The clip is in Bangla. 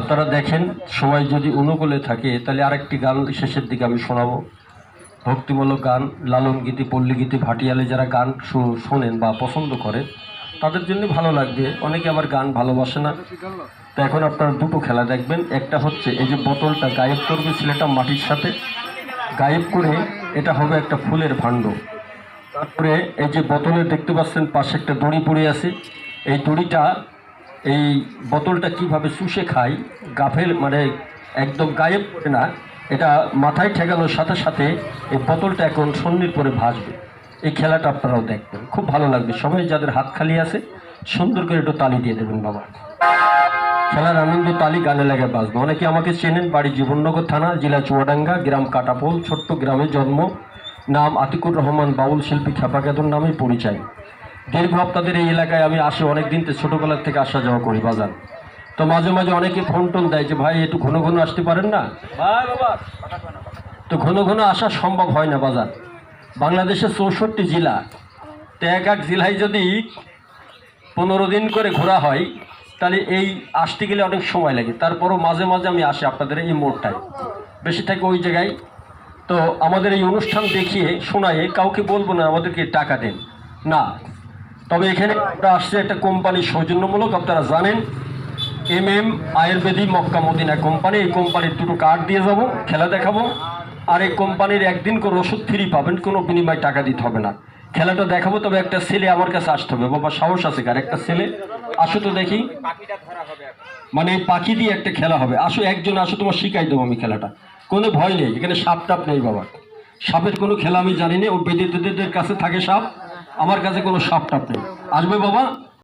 আপনারা দেখেন সময় যদি অনুকূলে থাকে তাহলে আরেকটি গান শেষের দিকে আমি শোনাবো, ভক্তিমূলক গান, লালন গীতি, পল্লী গীতি, ভাটিয়ালে যারা গান শোনেন বা পছন্দ করে তাদের জন্য ভালো লাগবে, অনেকে আবার গান ভালোবাসে না। তো এখন আপনারা দুটো খেলা দেখবেন, একটা হচ্ছে এই যে বোতলটা গায়েব করবে ছেলেটা মাটির সাথে, গায়েব করে এটা হবে একটা ফুলের ভাণ্ড। তারপরে এই যে বোতলে দেখতে পাচ্ছেন পাশে একটা দড়ি পড়ে আছে, এই দড়িটা এই বোতলটা কিভাবে চুষে খায়, গাফেল মানে একদম গায়েব করে না, এটা মাথায় ঠেকানোর সাথে সাথে এই বোতলটা এখন সন্নির পরে ভাসবে। এই খেলাটা আপনারাও দেখবেন, খুব ভালো লাগবে। সবাই যাদের হাত খালি আছে সুন্দর করে একটু তালি দিয়ে দেবেন বাবা। খেলার আনন্দ তালি গানে লাগে বাজবে। অনেকে আমাকে চেনেন, বাড়ি জীবননগর থানা, জেলা চুয়াডাঙ্গা, গ্রাম কাটাপোল, ছোট্ট গ্রামে জন্ম, নাম আতিকুর রহমান, বাউল শিল্পী খেপাকেদর নামে পরিচয়। দীর্ঘ আপনাদের এই এলাকায় আমি আসি অনেক দিন, ছোটোবেলার থেকে আসা যাওয়া করি বাজার। তো মাঝে মাঝে অনেকে ফোন টোন দেয় যে ভাই একটু ঘন ঘন আসতে পারেন না, তো ঘন ঘন আসা সম্ভব হয় না বাজার। বাংলাদেশের 64 জেলা, তো এক এক জেলায় যদি 15 দিন করে ঘোরা হয় তাহলে এই আসতে গেলে অনেক সময় লাগে। তারপরও মাঝে মাঝে আমি আসি আপনাদের এই মোড়টায়, বেশি থাকে ওই জায়গায়। তো আমাদের এই অনুষ্ঠান দেখিয়ে শোনায়ে কাউকে বলবো না আমাদেরকে টাকা দেন না, তবে এখানে আমরা আসছে একটা কোম্পানির সৌজন্যমূলক, আপনারা জানেন MM আয়ুর্বেদী মক্কা মদিনা কোম্পানি। এই কোম্পানির দুটো কার্ড দিয়ে যাব, খেলা দেখাবো, আর এই কোম্পানির একদিন করে ওষুধ ফ্রি পাবেন, কোনো বিনিময় টাকা দিতে হবে না। খেলাটা দেখাবো, তবে একটা ছেলে আমার কাছে আসতে হবে। বাবা সাহস আছে কার? একটা ছেলে আসো তো দেখি, মানে এই পাখি দিয়ে একটা খেলা হবে। আসো একজন আসো, তোমার শিখাই দেবো আমি খেলাটা, কোনো ভয় নেই। এখানে সাপ টাপ নেই বাবা, সাপের কোনো খেলা আমি জানি না। ও বেদেদের কাছে থাকে সাপ, আমার কাছে কোনো সাপ টাপ নেই। আসবে বাবা।